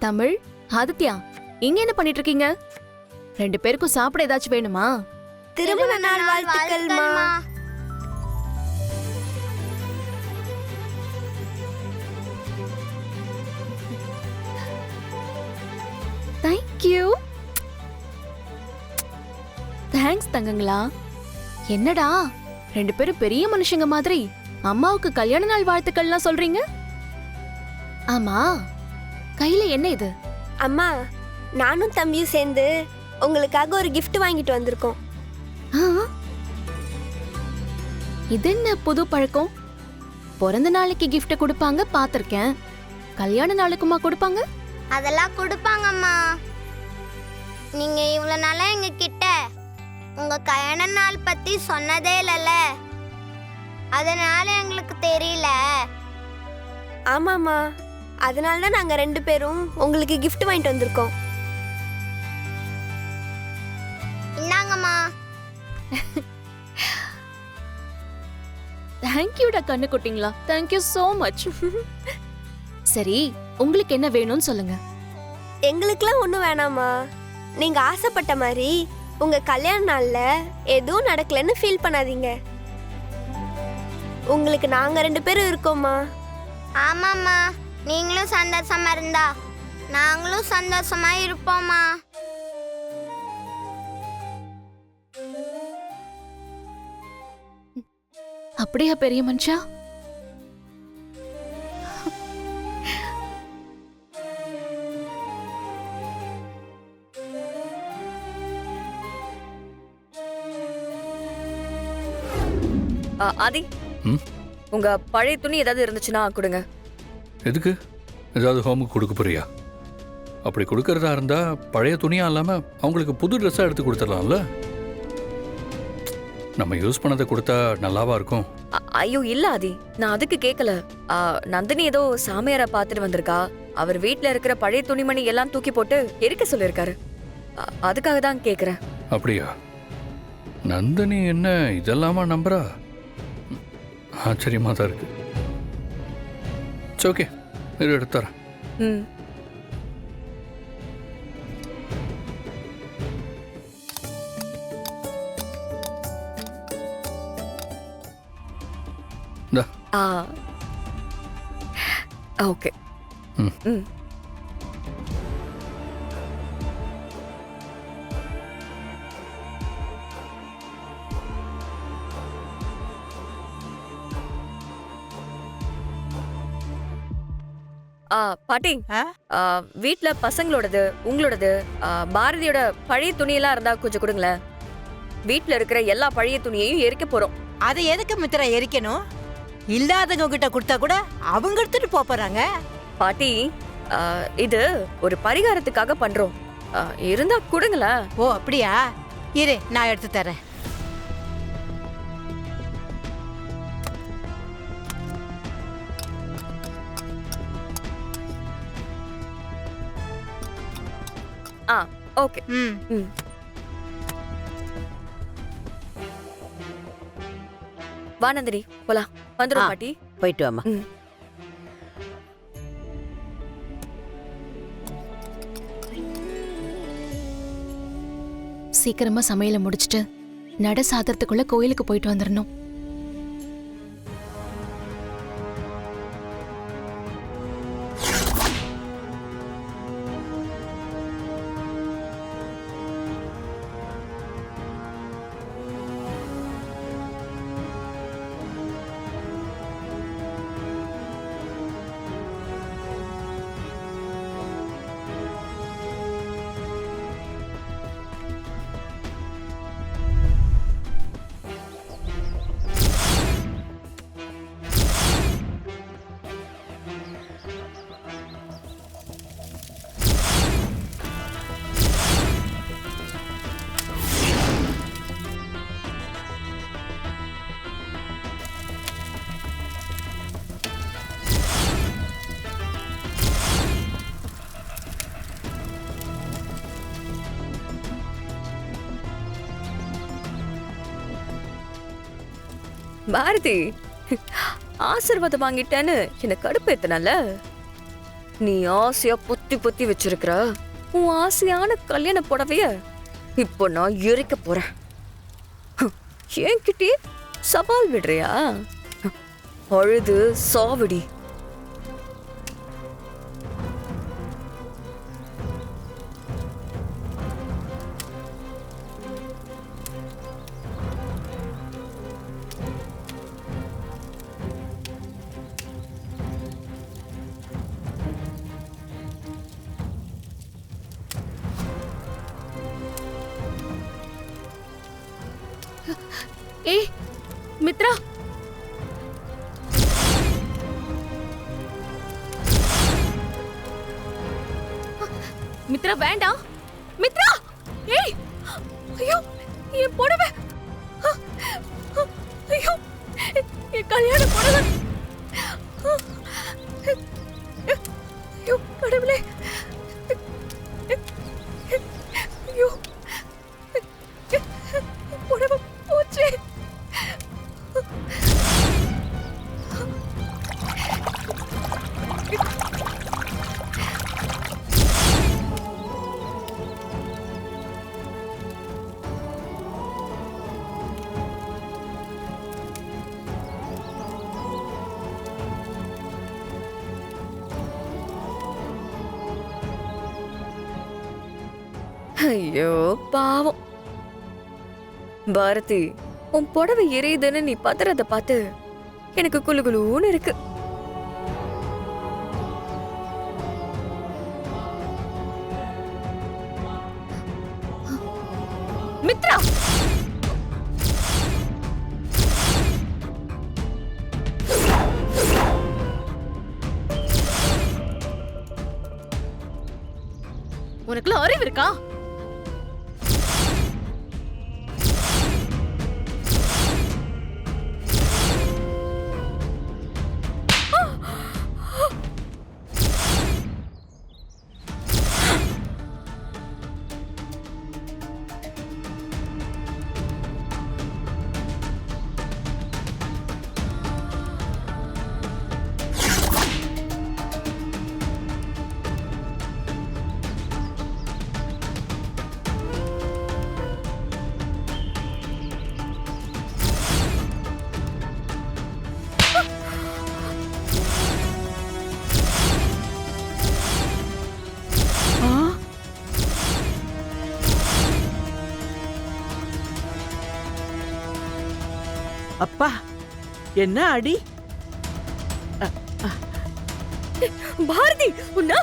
தமிழ், ஆதித்யா, இங்க என்ன பண்ணிட்டு இருக்கீங்க? ரெண்டு பேருக்கும் சாப்பிட ஏதாச்சும் வேணுமா? திருமண நாள் வாழ்த்துக்கள்மா. தேங்க்யூ. தேங்க்ஸ் தங்கங்களா. என்னடா ரெண்டு பேரும் பெரிய மனுஷங்க மாதிரி அம்மாவுக்கு கல்யாண நாள் வாழ்த்துக்கள்லாம் சொல்றீங்க? ஆமா, கையில என்ன இது? அம்மா, நானும் தம்பியும் சேர்ந்து உங்களுக்காக ஒரு gift வாங்கிட்டு வந்திருக்கோம். ஆ? இது என்ன புது பழக்கம்? பிறந்த நாளைக்கு gift கொடுப்பாங்க பாத்திருக்கேன். கல்யாண நாளுக்குமா கொடுப்பாங்க? அதெல்லாம் கொடுப்பாங்கம்மா. நீங்க இவ்வளவு நாளா எங்க கிட்ட உங்க கல்யாண நாள் பத்தி சொன்னதே இல்லைல்ல, அதனால எங்களுக்கு தெரியல. ஆமாம்மா, அதனால தான் நாங்க ரெண்டு பேரும் உங்களுக்கு gift வாங்கிட்டு வந்திருக்கோம். இந்தாங்கம்மா. தேங்க்யூடா கண்ணு குட்டிங்களா. Thank you so much. சரி, உங்களுக்கு என்ன வேணும்னு சொல்லுங்க. எங்களுக்குலாம் ஒன்றும் வேணாம்மா. நீங்க ஆசைப்பட்ட மாதிரி உங்க கல்யாண நாள்ல எதுவும் நடக்கலன்னு ஃபீல் பண்ணாதீங்க. உங்களுக்கு நாங்க ரெண்டு பேரும் இருக்கோம்மா. ஆமாம்மா, நீங்களும் சந்தோஷமா இருந்தா நாங்களும் சந்தோஷமா இருப்போம்மா. அப்படியா பெரிய மனுஷா? ஆதி, உங்க பழைய துணி ஏதாவது இருந்துச்சுன்னா கொடுங்க. எதுக்கு? ஏதாவது ஹோமுக்கு கொடுக்க போறியா? அப்படி கொடுக்கறதா இருந்தா பழைய துணியா இல்லாம அவங்களுக்கு புது ட்ரெஸ்ஸா எடுத்து கொடுத்துடலாம்ல. நம்ம யூஸ் பண்ணதை கொடுத்தா நல்லாவா இருக்கும்? ஐயோ இல்ல ஆதி, நான் அதுக்கு கேட்கல. நந்தினி ஏதோ சாமியார பாத்துட்டு வந்திருக்கா. அவர் வீட்ல இருக்கிற பழைய துணிமணி எல்லாம் தூக்கி போட்டு எரிக்க சொல்லிருக்காரு. அதுக்காக தான் கேக்குறேன். அப்படியா? நந்தினி என்ன இதெல்லாமா நம்புறா? ஆச்சரியமா தான் இருக்கு. ஓகே, இரு எடுத்துறேன். ம். இந்தா. ஓகே. ம். ம். பாட்டி, வீட்ல பசங்களோடது, உங்களோடது, பாரதியோட பழைய துணியெல்லாம் இருந்தா கொஞ்சம் கொடுங்களேன். வீட்ல இருக்கிற எல்லா பழைய துணியையும் எரிக்க போறோம். அதை எதுக்கு மித்திரா எரிக்கணும்? இல்லாதவங்க கிட்ட கொடுத்தா கூட அவங்க எடுத்துட்டு போறாங்க. பாட்டி, இது ஒரு பரிகாரத்துக்காக பண்றோம். இருந்தா கொடுங்களேன். ஓ அப்படியா? இரு, நான் எடுத்து தரேன். ஓகே. ம். ம். வா நந்தினி, போலாம். வந்துரும் பாட்டி. போயிட்டு வாமா. ம். சீக்கிரமா சமையலை முடிச்சிட்டு நட சாதறதுக்குள்ள கோயிலுக்கு போயிட்டு வந்துடணும். பாரதி, ஆசீர்வாதம் வாங்கிட்டேன்னு என்ன கடுப்பேத்தனல. நீ ஆசையா பொத்தி பொத்தி வச்சிருக்கிற உன் ஆசையான கல்யாண புடவைய இப்போ நான் எரிக்க போறேன். என்கிட்டயே சவால் விடுறியா? அழுது சாவடி. ஏய் மித்ரா, மித்ரா வேண்டாம். மித்ரா, ஏய், ஐயோ என் புடவை, ஐயோ என் கல்யாண புடவை, ஐயோ கடவுளே, ஐயோ புடவை போச்சு. ஐயோ பாவம். பாரதி, உன் புடவை எரியுதுன்னு நீ பதறத பார்த்து எனக்கு குளு குளுன்னு இருக்கு. மித்ரா, உனக்குள்ள அறிவு இருக்கா? அப்பா, என்ன அடி? பாரதி, உன்னா